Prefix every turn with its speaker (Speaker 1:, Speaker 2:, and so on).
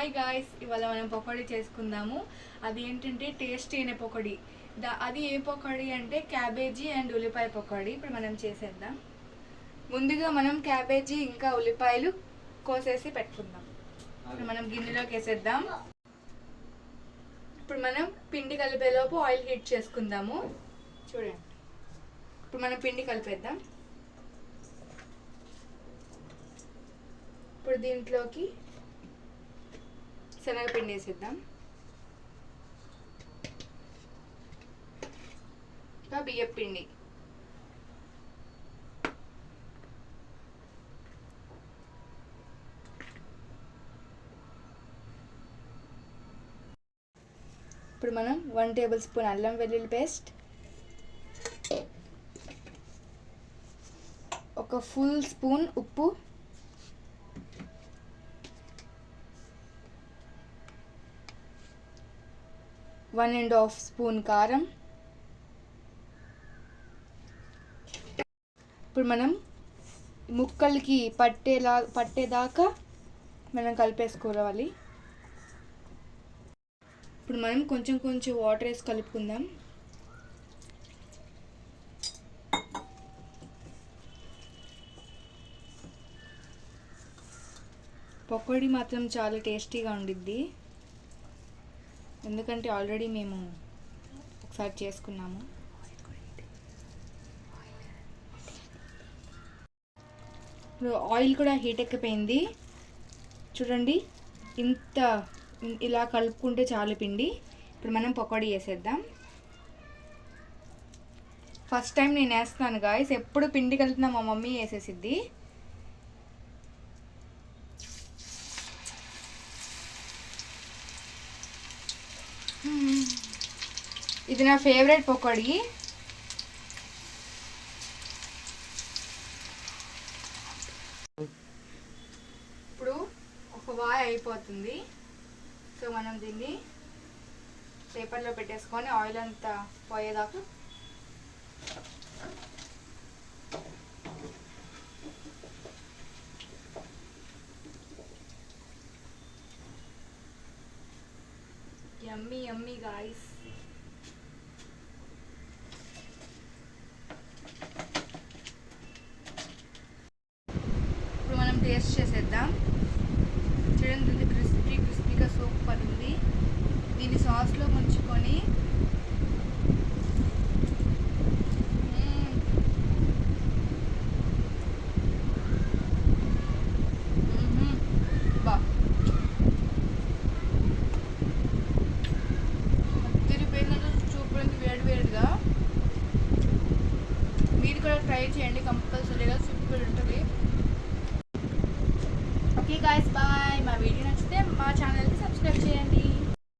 Speaker 1: Hi guys, ఇవాళ మనం పకోడీ చేసుకుందాము. అది ఏంటంటే టేస్టీ అయిన పకోడీ. అది ఏ పకోడీ అంటే క్యాబేజీ అండ్ ఉల్లిపాయ పకోడీ. ఇప్పుడు మనం చేసేద్దాం. ముందుగా మనం క్యాబేజీ ఇంకా ఉల్లిపాయలు కోసేసి పెట్టుకుందాం. ఇప్పుడు మనం గిన్నెలోకి వేసేద్దాం. ఇప్పుడు మనం పిండి కలిపేలోపు ఆయిల్ హీట్ చేసుకుందాము. చూడండి, ఇప్పుడు మనం పిండి కలిపేద్దాం. ఇప్పుడు దీంట్లోకి శనగపిండి వేసేద్దాం. ఇంకా బియ్యం పిండి, ఇప్పుడు మనం 1 టేబుల్ స్పూన్ అల్లం వెల్లుల్లి పేస్ట్, ఒక ఫుల్ స్పూన్ ఉప్పు, వన్ అండ్ హాఫ్ స్పూన్ కారం. ఇప్పుడు మనం ముక్కలకి పట్టేదాకా మనం కలిపేసుకోవాలి. ఇప్పుడు మనం కొంచెం కొంచెం వాటర్ వేసి కలుపుకుందాం. పకోడీ మాత్రం చాలా టేస్టీగా ఉండిద్ది, ఎందుకంటే ఆల్రెడీ మేము ఒకసారి చేసుకున్నాము. ఇప్పుడు ఆయిల్ కూడా హీట్ ఎక్కిపోయింది. చూడండి, ఇలా కలుపుకుంటే చాలు పిండి. ఇప్పుడు మనం పకోడీ వేసేద్దాం. ఫస్ట్ టైం నేను వేస్తున్నాను గాయస్, ఎప్పుడు పిండి కలిపినా మా మమ్మీ వేసేసిద్ది. ఇది నా ఫేవరెట్ పకోడీ. ఇప్పుడు ఒక వాయి అయిపోతుంది. సో మనం దీన్ని పేపర్లో పెట్టేసుకొని ఆయిల్ అంతా పోయేదాకా యమ్మీ యమ్మీ గాయ్స్. ఇప్పుడు మనం టేస్ట్ చేసేద్దాం. చూడండి, క్రిస్పీగా సూపర్ ఉంది. దీన్ని సాస్లో ముంచుకొని వేడిగా మీరు కూడా ట్రై చేయండి, కంపల్సరీగా సూపర్ ఉంటుంది. Okay guys, bye. మా వీడియో నచ్చితే మా ఛానల్ని సబ్స్క్రైబ్ చేయండి.